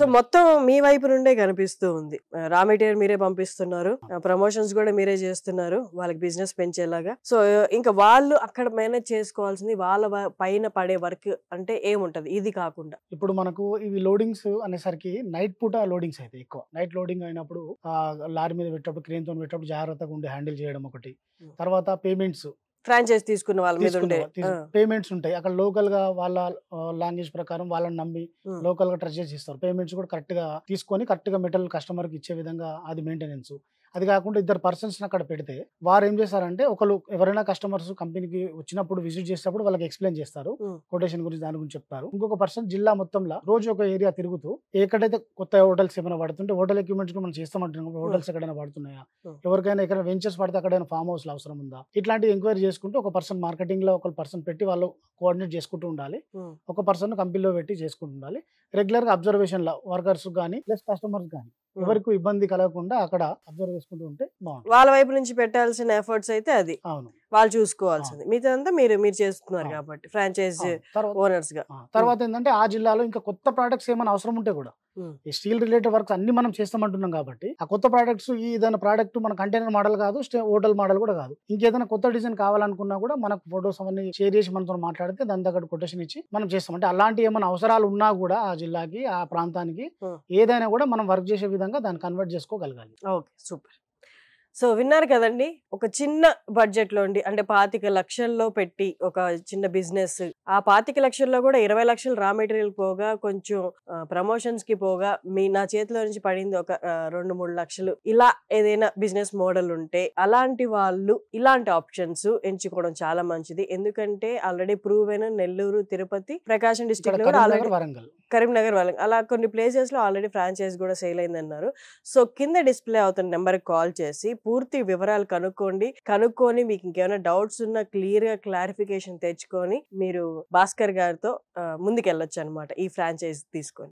So మొత్తం మీ వైపు నుండే కనిపిస్తూ ఉంది. రా మెటీరియల్ మీరే పంపిస్తున్నారు, ప్రమోషన్స్ కూడా మీరే చేస్తున్నారు వాళ్ళకి బిజినెస్ పెంచేలాగా. సో ఇంకా వాళ్ళు అక్కడ మేనేజ్ చేసుకోవాల్సింది వాళ్ళ పైన పడే వర్క్ అంటే ఏముంటది ఇది కాకుండా? ఇప్పుడు మనకు ఇవి లోడింగ్స్ అనేసరికి నైట్ పూట లోడింగ్స్ అయితే ఎక్కువ. నైట్ లోడింగ్ అయినప్పుడు లారీ మీద పెట్టేటప్పుడు క్రేన్ తో పెట్టేటప్పుడు జాగ్రత్తగా ఉండి హ్యాండిల్ చేయడం ఒకటి. తర్వాత పేమెంట్స్ ఫ్రాంచైజ్ తీసుకున్న వాళ్ళ మీద ఉండే పేమెంట్స్ ఉంటాయి. అక్కడ లోకల్ గా వాళ్ళ లాంగ్వేజ్ ప్రకారం వాళ్ళని నమ్మి లోకల్ గా ట్రస్ట్ చేసి ఇస్తారు. పేమెంట్స్ కూడా కరెక్ట్ గా తీసుకొని కరెక్ట్ గా మెటీరియల్ కస్టమర్ కి ఇచ్చే విధంగా అది మెయింటెనెన్స్. అది కాకుండా ఇద్దరు పర్సన్స్ అక్కడ పెడితే వారు ఏం చేస్తారంటే ఒకరు ఎవరైనా కస్టమర్స్ కంపెనీకి వచ్చినప్పుడు విజిట్ చేసేటప్పుడు వాళ్ళకి ఎక్స్ప్లెయిన్ చేస్తారు, కొటేషన్ గురించి దాని గురించి చెప్తారు. ఇంకొక పర్సన్ జిల్లా మొత్తంలో రోజు ఒక ఏరియా తిరుగుతూ ఎక్కడైతే కొత్త హోటల్స్ ఏమైనా పడుతుంటే హోటల్ ఎక్విప్మెంట్స్ మనం చేస్తామంటున్నాం, హోటల్స్ ఎక్కడైనా పడుతున్నాయా, ఎవరికైనా ఎక్కడ వెంచర్స్ పడితే అక్కడైనా ఫామ్ హౌస్ అవసరం ఉందా, ఇట్లాంటి ఎంక్వైరీ చేసుకుంటూ ఒక పర్సన్ మార్కెటింగ్ లో ఒక పర్సన్ పెట్టి వాళ్ళు కోఆర్డినేట్ చేసుకుంటూ ఉండాలి. ఒక పర్సన్ కంపెనీలో పెట్టి చేసుకుంటూ ఉండాలి. రెగ్యులర్ గా అబ్జర్వేషన్ లో వర్కర్స్ కానీ ప్లస్ కస్టమర్స్ కానీ ఎవరికి ఇబ్బంది కలగకుండా అక్కడ అబ్జర్వ్ చేసుకుంటూ ఉంటే బాగుంటుంది. వాళ్ళ వైపు నుంచి పెట్టాల్సిన ఎఫర్ట్స్ అయితే అది అవును వాళ్ళు చూసుకోవాల్సింది. మిగతా మీరు చేస్తున్నారు కాబట్టి ఫ్రాంచైజ్ ఓనర్స్ గా. తర్వాత ఏంటంటే ఆ జిల్లాలో ఇంకా కొత్త ప్రొడక్ట్స్ ఏమైనా అవసరం ఉంటే కూడా ఈ స్టీల్ రిలేటెడ్ వర్క్స్ అన్ని మనం చేస్తామంటున్నాం కాబట్టి ఆ కొత్త ప్రొడక్ట్స్ ఈ ఏదైనా ప్రోడక్ట్ మన కంటైనర్ మోడల్ కాదు, హోటల్ మోడల్ కూడా కాదు, ఇంకేదైనా కొత్త డిజైన్ కావాలనుకున్నా కూడా మనకు ఫొటోస్ అవన్నీ షేర్ చేసి మనతో మాట్లాడితే దాని దగ్గర కొటేషన్ ఇచ్చి మనం చేస్తాం. అంటే అలాంటి ఏమైనా అవసరాలు ఉన్నా కూడా ఆ జిల్లాకి ఆ ప్రాంతానికి ఏదైనా కూడా మనం వర్క్ చేసే విధంగా దాన్ని కన్వర్ట్ చేసుకోగలగాలి. Okay, super. సో విన్నారు కదండి, ఒక చిన్న బడ్జెట్ లో అంటే 25 లక్షల్లో పెట్టి ఒక చిన్న బిజినెస్, ఆ 25 లక్షల్లో కూడా 20 లక్షలు రా మెటీరియల్ పోగా కొంచెం ప్రమోషన్స్ కి పోగా నా చేతిలో నుంచి పడింది ఒక 2-3 లక్షలు. ఇలా ఏదైనా బిజినెస్ మోడల్ ఉంటే అలాంటి వాళ్ళు ఇలాంటి ఆప్షన్స్ ఎంచుకోవడం చాలా మంచిది. ఎందుకంటే ఆల్రెడీ ప్రూవ్ అయిన నెల్లూరు, తిరుపతి, ప్రకాశం డిస్ట్రిక్ట్ లో ఆల్రెడీ కరీంనగర్, వరంగల్ అలా కొన్ని ప్లేసెస్ లో ఆల్రెడీ ఫ్రాంచైజ్ కూడా సేల్ అయిందన్నారు. సో కింద డిస్ప్లే అవుతున్న నెంబర్ కాల్ చేసి పూర్తి వివరాలు కనుక్కొని మీకు ఇంకేమైనా డౌట్స్ ఉన్నా క్లియర్ గా క్లారిఫికేషన్ తెచ్చుకొని మీరు భాస్కర్ గారితో ముందుకెళ్ళొచ్చు అనమాట ఈ ఫ్రాంచైజ్ తీసుకొని.